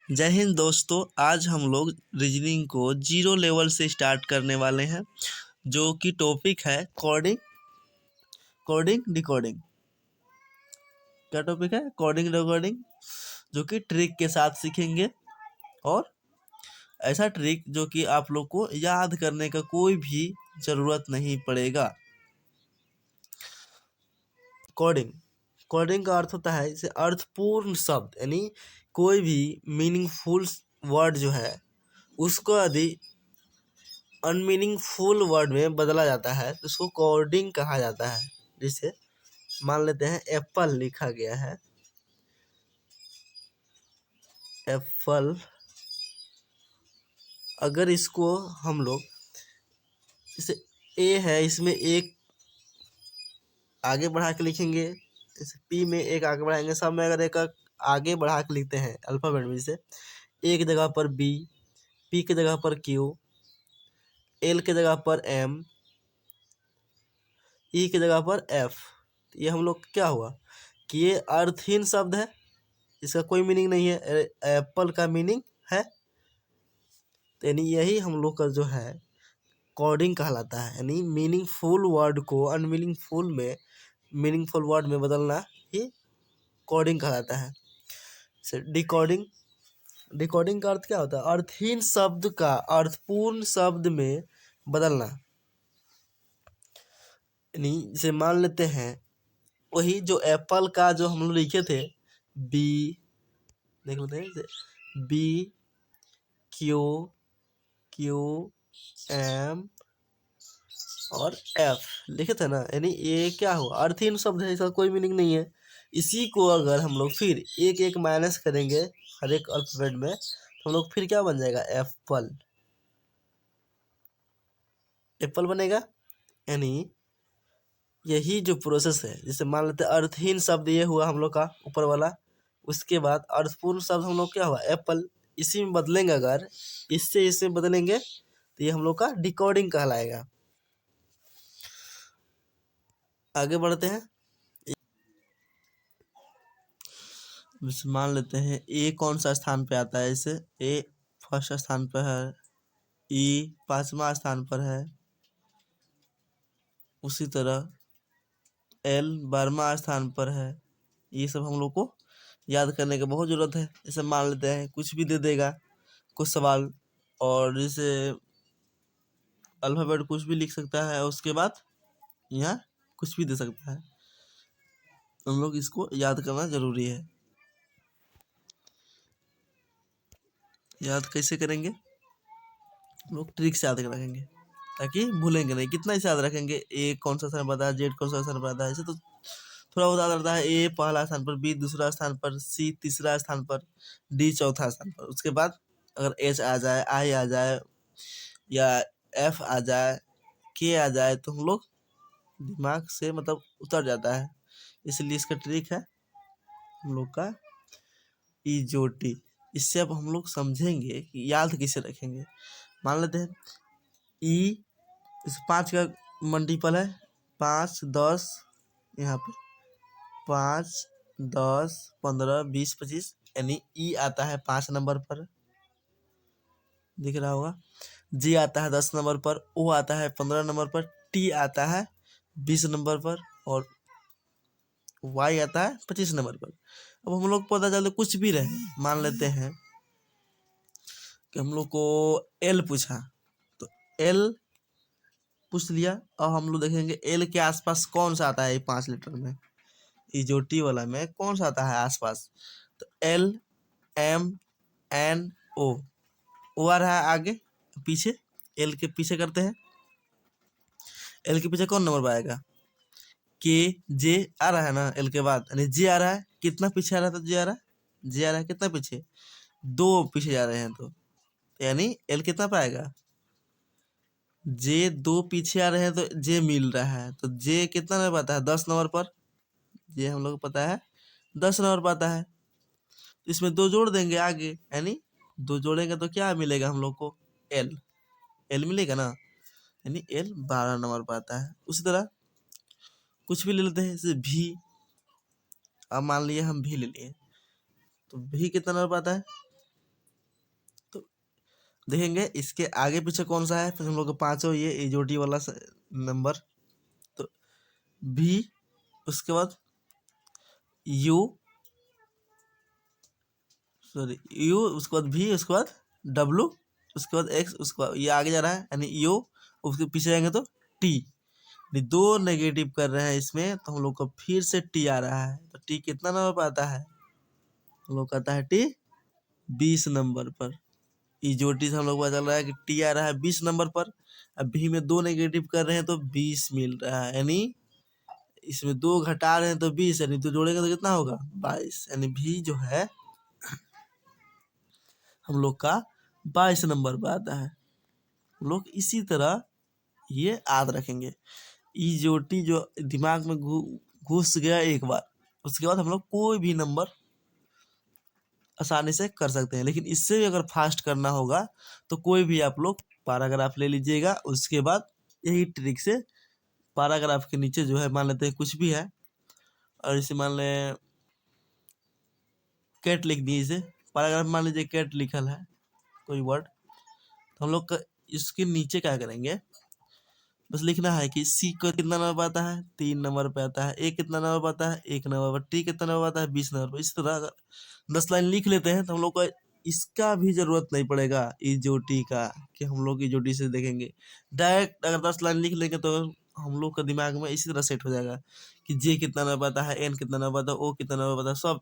जय हिंद दोस्तों। आज हम लोग रीजनिंग को जीरो लेवल से स्टार्ट करने वाले हैं, जो कि टॉपिक है कोडिंग कोडिंग डिकोडिंग। क्या टॉपिक है? कोडिंग डिकोडिंग, जो कि ट्रिक के साथ सीखेंगे। और ऐसा ट्रिक जो कि आप लोग को याद करने का कोई भी ज़रूरत नहीं पड़ेगा। कोडिंग कोडिंग का अर्थ होता है इसे अर्थपूर्ण शब्द, यानी कोई भी मीनिंगफुल वर्ड जो है उसको यदि अनमीनिंगफुल वर्ड में बदला जाता है तो उसको कोडिंग कहा जाता है। जैसे मान लेते हैं एप्पल लिखा गया है, एप्पल। अगर इसको हम लोग इसे ए है, इसमें एक आगे बढ़ा के लिखेंगे, जैसे पी में एक आगे बढ़ाएंगे, सब में अगर एक आगे बढ़ा के लिखते हैं अल्फ़ाबेट में, जैसे ए की जगह पर बी, पी की जगह पर क्यू, एल की जगह पर एम, ई की जगह पर एफ। ये हम लोग क्या हुआ कि ये अर्थहीन शब्द है, इसका कोई मीनिंग नहीं है। एप्पल का मीनिंग है, तो यानी यही हम लोग का जो है कोडिंग कहलाता है। यानी मीनिंगफुल वर्ड को अनमीनिंगफुल में मीनिंगफुल वर्ड में बदलना ही कोडिंग कहलाता है। डिकोडिंग डिकोडिंग का अर्थ क्या होता है? अर्थहीन शब्द का अर्थपूर्ण शब्द में बदलना। यानी जैसे मान लेते हैं वही जो एप्पल का जो हम लोग लिखे थे, बी, देख लेते हैं, बी क्यू क्यू एम और एफ लिखे थे ना, यानी ये क्या हुआ? अर्थहीन शब्द है, इसका कोई मीनिंग नहीं है। इसी को अगर हम लोग फिर एक एक माइनस करेंगे हर एक अल्फाबेट में, तो हम लोग फिर क्या बन जाएगा? एप्पल, एप्पल बनेगा। यानी यही जो प्रोसेस है, जैसे मान लेते हैं अर्थहीन शब्द ये हुआ हम लोग का ऊपर वाला, उसके बाद अर्थपूर्ण शब्द हम लोग क्या हुआ? एप्पल। इसी में बदलेंगे, अगर इससे इसमें बदलेंगे तो ये हम लोग का डिकोडिंग कहलाएगा। आगे बढ़ते हैं। मान लेते हैं ए कौन सा स्थान पे आता है? इसे ए फर्स्ट स्थान पर है, ई पांचवा स्थान पर है, उसी तरह एल 12वां स्थान पर है। ये सब हम लोग को याद करने की बहुत ज़रूरत है। जैसे मान लेते हैं कुछ भी दे देगा कुछ सवाल, और जैसे अल्फ़ाबेट कुछ भी लिख सकता है, उसके बाद यहाँ कुछ भी दे सकता है। हम लोग इसको याद करना ज़रूरी है। याद कैसे करेंगे? हम लोग ट्रिक से याद रखेंगे ताकि भूलेंगे नहीं। कितना इसे याद रखेंगे? ए कौन सा स्थान पर आता है, जेड कौन सा स्थान पर आता है, ऐसे तो थोड़ा बहुत याद रहता है। ए पहला स्थान पर, बी दूसरा स्थान पर, सी तीसरा स्थान पर, डी चौथा स्थान पर। उसके बाद अगर एच आ जाए, आई आ जाए, या एफ आ जाए, के आ जाए, तो हम लोग दिमाग से मतलब उतर जाता है। इसलिए इसका ट्रिक है हम लोग का ईजोटी। इससे अब हम लोग समझेंगे कि याद कैसे रखेंगे। मान लेते हैं ई, इस 5 का मल्टीपल है, 5 10, यहाँ पे 5 10 15 20 25, यानी ई आता है 5 नंबर पर, दिख रहा होगा। जी आता है 10 नंबर पर, ओ आता है 15 नंबर पर, टी आता है 20 नंबर पर, और वाई आता है 25 नंबर पर। अब हम लोग पता चले कुछ भी रहे, मान लेते हैं कि हम लोग को एल पूछा, तो एल पूछ लिया। अब हम लोग देखेंगे एल के आसपास कौन सा आता है 5 लीटर में, ये जो टी वाला में कौन सा आता है आसपास। तो एल एम एन ओ आ रहा है आगे पीछे, एल के पीछे करते हैं। एल के पीछे कौन नंबर पर आएगा? के जे आ रहा है ना एल के बाद, यानी जे आ रहा है। कितना पीछे आ रहा था? जे आ रहा है, जे आ रहा है कितना पीछे? 2 पीछे जा रहे हैं, तो यानी एल कितना पर आएगा? जे 2 पीछे आ रहे हैं तो जे मिल रहा है, तो जे कितना नंबर आता है? 10 नंबर पर। जे हम लोग को पता है 10 नंबर पर आता है। इसमें 2 जोड़ देंगे आगे, यानी 2 जोड़ेंगे तो क्या मिलेगा हम लोग को? एल, एल मिलेगा ना, यानी एल 12 नंबर पर आता है। उसी तरह कुछ भी ले लेते हैं, जैसे भी। अब मान लिए हम भी ले लिए, तो भी कितना नंबर पर आता है? देखेंगे इसके आगे पीछे कौन सा है, फिर हम लोग को पांचों ये इजोटी वाला नंबर, तो भी, उसके बाद यू, सॉरी यू, उसके बाद भी, उसके बाद डब्लू, उसके बाद एक्स, उसके बाद ये आगे जा रहा है यानी यू, उसके पीछे जाएंगे तो टी। दो नेगेटिव कर रहे हैं इसमें, तो हम लोग को फिर से टी आ रहा है, तो टी कितना नंबर पर आता है, हम लोग कहता है टी 20 नंबर पर। इजोटी से हम लोग को पता चल रहा है कि टी आ रहा है 20 नंबर पर। अब भी में दो नेगेटिव कर रहे हैं तो 20 मिल रहा है, यानी इसमें दो घटा रहे हैं तो 20, यानी तो जोड़ेंगे तो कितना होगा 22, यानी भी जो है हम लोग का 22 नंबर पर आता है। हम लोग इसी तरह ये याद रखेंगे। इजोटी जो दिमाग में घुस गया एक बार, उसके बाद हम लोग कोई भी नंबर आसानी से कर सकते हैं। लेकिन इससे भी अगर फास्ट करना होगा तो कोई भी आप लोग पैराग्राफ ले लीजिएगा, उसके बाद यही ट्रिक से पैराग्राफ के नीचे जो है मान लेते हैं कुछ भी है, और इसे मान लें कैट लिख दिए, इसे पैराग्राफ मान लीजिए कैट लिखल है कोई वर्ड, तो हम लोग इसके नीचे क्या करेंगे, बस लिखना है कि सी को कितना नंबर आता है 3 नंबर पे आता है, ए कितना नंबर आता है 1 नंबर पर, टी कितना नंबर आता है 20 नंबर पर। इस तरह अगर 10 लाइन लिख लेते हैं तो हम लोग को इसका भी जरूरत नहीं पड़ेगा इजोटी का, कि हम लोग इजोटी से देखेंगे। डायरेक्ट अगर 10 लाइन लिख लेंगे तो हम लोग का दिमाग में इसी तरह सेट हो जाएगा कि जे कितना नंबर आता है, एन कितना नंबर आता है, ओ कितना नंबर आता है, सब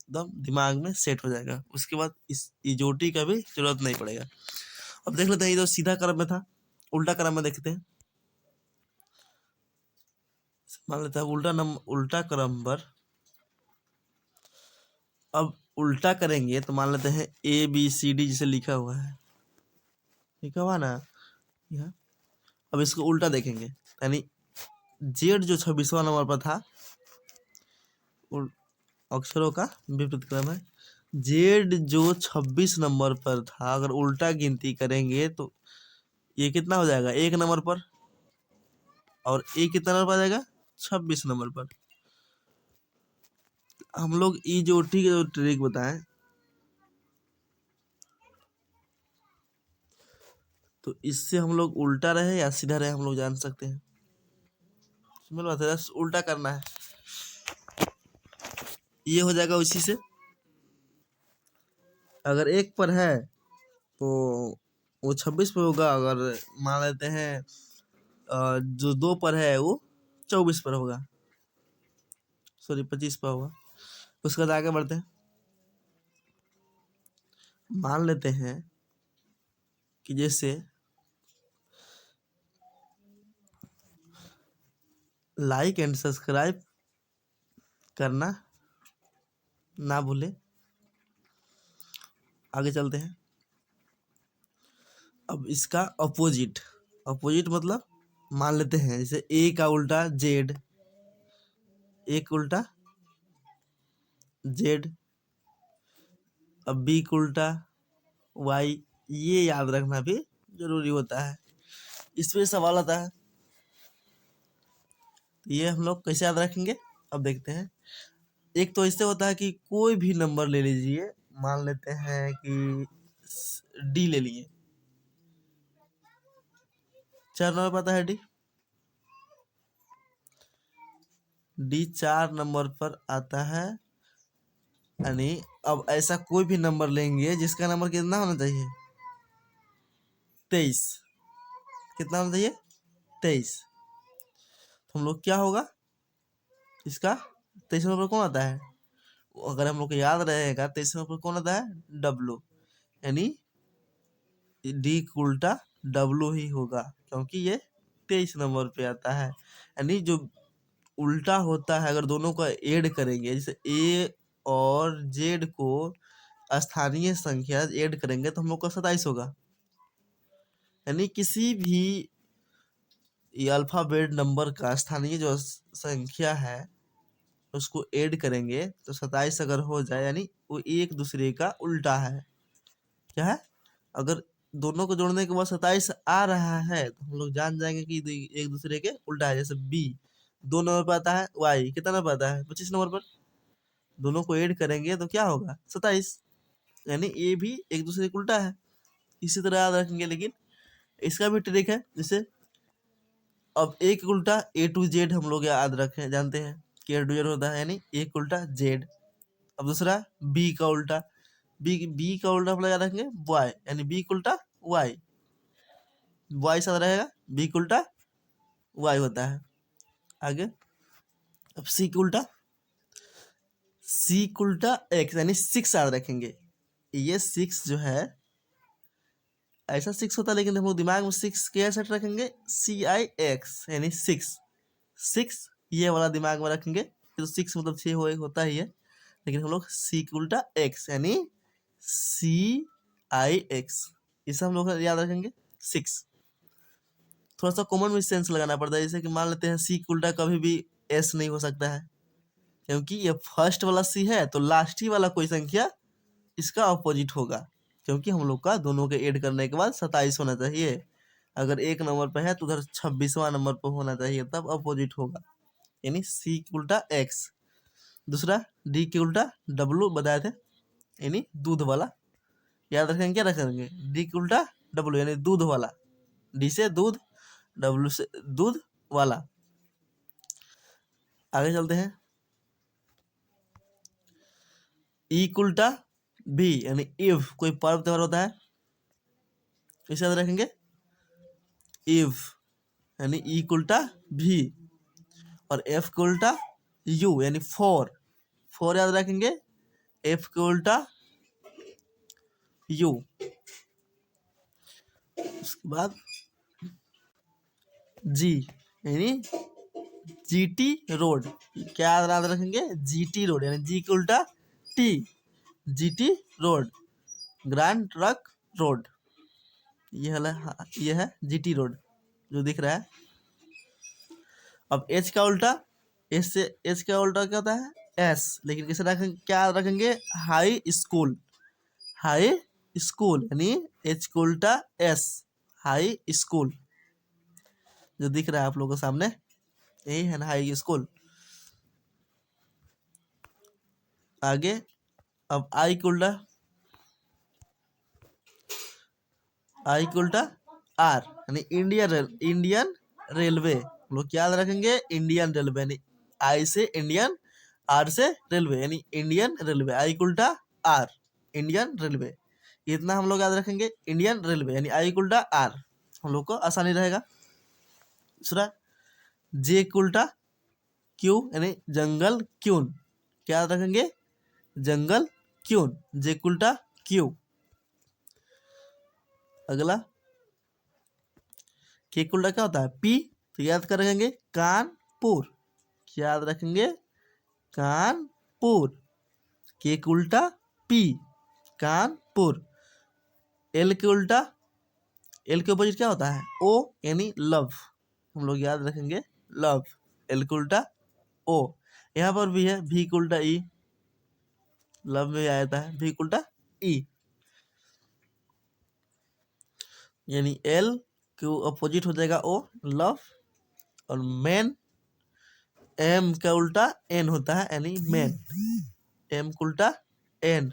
एकदम दिमाग में सेट हो जाएगा। उसके बाद इस इजोटी का भी जरूरत नहीं पड़ेगा। अब देख लेते हैं, ये तो सीधा क्रम में था, उल्टा क्रम में देखते हैं। मान लेते हैं उल्टा क्रम पर, अब उल्टा करेंगे तो मान लेते हैं ए बी सी डी जिसे लिखा हुआ है, लिखा हुआ ना यहाँ। अब इसको उल्टा देखेंगे, यानी जेड जो 26वां नंबर पर था, अक्षरों का विपरीत क्रम है, जेड जो 26 नंबर पर था, अगर उल्टा गिनती करेंगे तो ये कितना हो जाएगा 1 नंबर पर, और ए कितना नंबर पर आ जाएगा 26 नंबर पर। हम लोग ई जो टी का जो ट्रिक बताएं, तो इससे हम लोग उल्टा रहे या सीधा रहे हम लोग जान सकते हैं। सिंपल बात है, बस उल्टा करना है, ये हो जाएगा उसी से। अगर 1 पर है तो वो 26 पे होगा, अगर मान लेते हैं जो 2 पर है वो 24 पर होगा, सॉरी 25 पर होगा। उसके बाद आगे बढ़ते हैं, मान लेते हैं कि जैसे लाइक एंड सब्सक्राइब करना ना भूले। आगे चलते हैं, अब इसका अपोजिट, अपोजिट मतलब मान लेते हैं जैसे ए का उल्टा जेड, एक उल्टा जेड, अब बी का उल्टा वाई, ये याद रखना भी जरूरी होता है, इस पे सवाल आता है। तो ये हम लोग कैसे याद रखेंगे, अब देखते हैं। एक तो इससे होता है कि कोई भी नंबर ले लीजिए, मान लेते हैं कि डी ले लिए, 4 नंबर पता है डी, डी 4 नंबर पर आता है, यानी अब ऐसा कोई भी नंबर लेंगे जिसका नंबर कितना होना चाहिए 23, कितना होना चाहिए 23, तो हम लोग क्या होगा इसका 23 नंबर पर कौन आता है, अगर हम लोग को याद रहेगा 23 नंबर पर कौन आता है डब्लू, यानी डी का उल्टा डब्लू ही होगा, क्योंकि ये 23 नंबर पे आता है। यानी जो उल्टा होता है, अगर दोनों को ऐड करेंगे, जैसे ए और जेड को स्थानीय संख्या ऐड करेंगे तो हम लोग का 27 होगा। यानी किसी भी ये अल्फाबेट नंबर का स्थानीय जो संख्या है उसको ऐड करेंगे तो 27 अगर हो जाए, यानी वो एक दूसरे का उल्टा है। क्या है, अगर दोनों को जोड़ने के बाद 27 आ रहा है तो हम लोग जान जाएंगे कि एक दूसरे के उल्टा है। जैसे बी 2 नंबर पर आता है, वाई कितना नंबर पर आता है 25 नंबर पर, दोनों को ऐड करेंगे तो क्या होगा 27, यानी ए भी एक दूसरे के उल्टा है। इसी तरह याद रखेंगे। लेकिन इसका भी ट्रिक है। जैसे अब ए का उल्टा ए टू जेड हम लोग याद रखें, जानते हैं कि ए टू जेड होता है, यानी ए का उल्टा जेड। अब दूसरा बी का उल्टा, बी का उल्टा हम लोग याद रखेंगे वाई, यानी बी का उल्टा वाई, वाई साथ रहेगा, बी का उल्टा वाई होता है। आगे अब सी का उल्टा, सी का उल्टा एक्स, यानी 6 याद रखेंगे। ये 6 जो है ऐसा 6 होता है, लेकिन हम लोग दिमाग में 6 कैसे रखेंगे, CIX, यानी 6 ये वाला दिमाग में रखेंगे। तो 6 मतलब 6 होता ही है, लेकिन हम लोग सी का उल्टा एक्स, यानी CIX, इसे हम लोग याद रखेंगे 6। थोड़ा सा कॉमन में सेंस लगाना पड़ता है। जैसे कि मान लेते हैं सी का उल्टा कभी भी एस नहीं हो सकता है, क्योंकि ये फर्स्ट वाला सी है, तो लास्ट ही वाला कोई संख्या इसका अपोजिट होगा, क्योंकि हम लोग का दोनों के ऐड करने के बाद 27 होना चाहिए। अगर एक नंबर पे है तो उधर 26वां नंबर पर होना चाहिए, तब अपोजिट होगा, यानी सी के उल्टा एक्स। दूसरा डी के उल्टा डब्लू बताए थे, यानी दूध वाला। याद रखेंगे, क्या रखेंगे, डी के उल्टा डब्लू, यानी दूध वाला। डी से दूध, डब्लू से दूध वाला। आगे चलते हैं। ई का उल्टा भी, यानी इव, कोई पर्व त्योहार होता है, इसे याद रखेंगे इव, यानी ई का उल्टा भी। और एफ का उल्टा यू, यानी फोर याद रखेंगे, एफ का उल्टा यू। उसके बाद जी, यानी GT रोड, क्या याद रखेंगे, GT रोड, यानी जी का उल्टा T, GT road, grand truck road. ये है GT रोड जो दिख रहा है। अब एच का उल्टा, एच का उल्टा क्या होता है, एस, लेकिन किसे रखेंगे, क्या रखेंगे, हाई स्कूल, यानी एच का उल्टा एस, हाई स्कूल, जो दिख रहा है आप लोगों के सामने, यही है ना हाई स्कूल। आगे अब आई का उल्टा, आर, यानी इंडियन रेलवे। लोग क्या याद रखेंगे, इंडियन रेलवे, यानी आई से इंडियन, आर से रेलवे, यानी इंडियन रेलवे। आई का उल्टा आर, इंडियन रेलवे। इतना हम लोग याद रखेंगे, इंडियन रेलवे, यानी आई का उल्टा आर, हम लोग को आसानी रहेगा। दूसरा जे का उल्टा क्यू, यानी जंगल क्यून, क्या याद रखेंगे, जंगल क्यून, जे का उल्टा क्यू। अगला के का उल्टा क्या होता है, पी, तो याद कर रखेंगे कानपुर, क्या याद रखेंगे, कानपुर। के का उल्टा पी, कानपुर। एल के उल्टा, एल के अपोजिट क्या होता है, ओ, यानी लव, हम लोग याद रखेंगे लव, एल का उल्टा ओ। यहाँ पर भी है भी का उल्टा ई, लव में आ जाता है, भी का उल्टा ई, यानी एल के अपोजिट हो जाएगा ओ, लव। और मैन, एम का उल्टा एन होता है, यानी मैन, एम का उल्टा एन,